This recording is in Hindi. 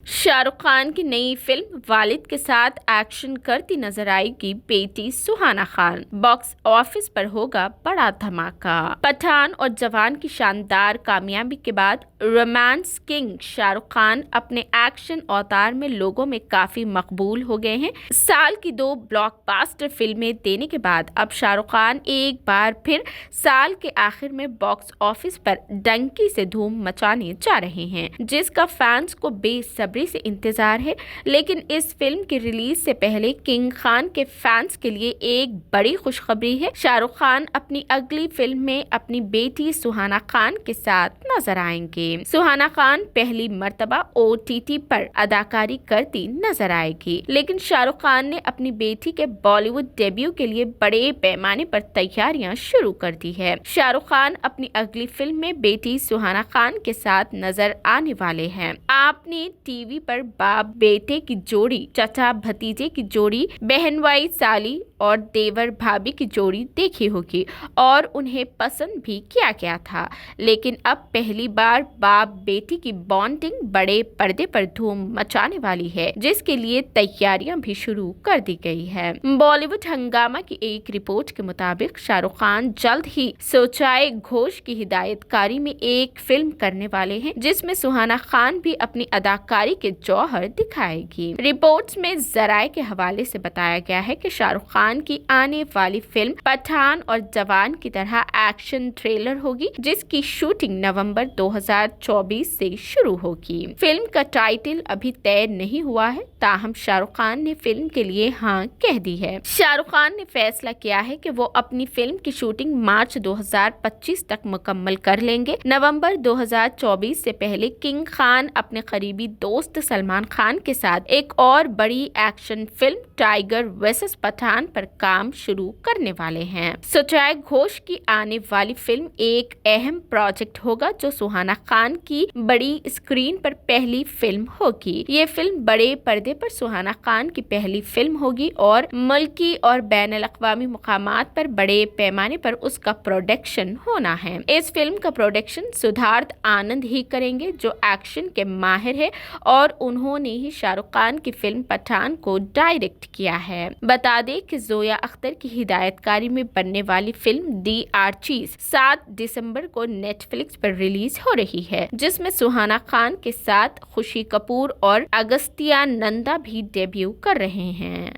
शाहरुख खान की नई फिल्म वालिद के साथ एक्शन करती नजर आएगी बेटी सुहाना खान। बॉक्स ऑफिस पर होगा बड़ा धमाका। पठान और जवान की शानदार कामयाबी के बाद रोमांस किंग शाहरुख खान अपने एक्शन अवतार में लोगों में काफी मकबूल हो गए हैं। साल की 2 ब्लॉकबस्टर फिल्में देने के बाद अब शाहरुख खान एक बार फिर साल के आखिर में बॉक्स ऑफिस पर डंकी से धूम मचाने जा रहे हैं, जिसका फैंस को बेसब्री से इंतजार है। लेकिन इस फिल्म की रिलीज से पहले किंग खान के फैंस के लिए एक बड़ी खुशखबरी है। शाहरुख खान अपनी अगली फिल्म में अपनी बेटी सुहाना खान के साथ नजर आएंगे। सुहाना खान पहली मर्तबा OTT पर अदाकारी करती नजर आएगी, लेकिन शाहरुख खान ने अपनी बेटी के बॉलीवुड डेब्यू के लिए बड़े पैमाने पर तैयारियां शुरू कर दी है। शाहरुख खान अपनी अगली फिल्म में बेटी सुहाना खान के साथ नजर आने वाले हैं। आपने टीवी पर बाप बेटे की जोड़ी, चचा भतीजे की जोड़ी, बहनवाई साली और देवर भाभी की जोड़ी देखी होगी और उन्हें पसंद भी किया गया था। लेकिन अब पहली बार बाप बेटी की बॉन्डिंग बड़े पर्दे पर धूम मचाने वाली है, जिसके लिए तैयारियां भी शुरू कर दी गई है। बॉलीवुड हंगामा की एक रिपोर्ट के मुताबिक शाहरुख खान जल्द ही सोचाए घोष की हिदायतकारी में एक फिल्म करने वाले हैं, जिसमें सुहाना खान भी अपनी अदाकारी के जौहर दिखाएगी। रिपोर्ट्स में जराये के हवाले से बताया गया है कि शाहरुख खान की आने वाली फिल्म पठान और जवान की तरह एक्शन थ्रिलर होगी, जिसकी शूटिंग नवंबर 2024 से शुरू होगी। फिल्म का टाइटल अभी तय नहीं हुआ है, ताहम शाहरुख खान ने फिल्म के लिए हाँ कह दी है। शाहरुख खान ने फैसला किया है कि वो अपनी फिल्म की शूटिंग मार्च 2025 तक मुकम्मल कर लेंगे। नवंबर 2024 से पहले किंग खान अपने करीबी दोस्त सलमान खान के साथ एक और बड़ी action film Tiger versus Pathaan पर काम शुरू करने वाले हैं। सोचाए घोष की आने वाली फिल्म एक अहम प्रोजेक्ट होगा, जो सुहाना खान की बड़ी स्क्रीन पर पहली फिल्म होगी। ये फिल्म बड़े पर्दे पर सुहाना खान की पहली फिल्म होगी और मुल्की और बैनुल अक़वामी मुकामात पर बड़े पैमाने पर उसका प्रोडक्शन होना है। इस फिल्म का प्रोडक्शन सिद्धार्थ आनंद ही करेंगे, जो एक्शन के माहिर है और उन्होंने ही शाहरुख खान की फिल्म पठान को डायरेक्ट किया है। बता दें कि जोया अख्तर की हिदायतकारी में बनने वाली फिल्म दी आर्चीज 7 दिसंबर को नेटफ्लिक्स पर रिलीज हो रही है, जिसमें सुहाना खान के साथ खुशी कपूर और अगस्त्या नंदा भी डेब्यू कर रहे हैं।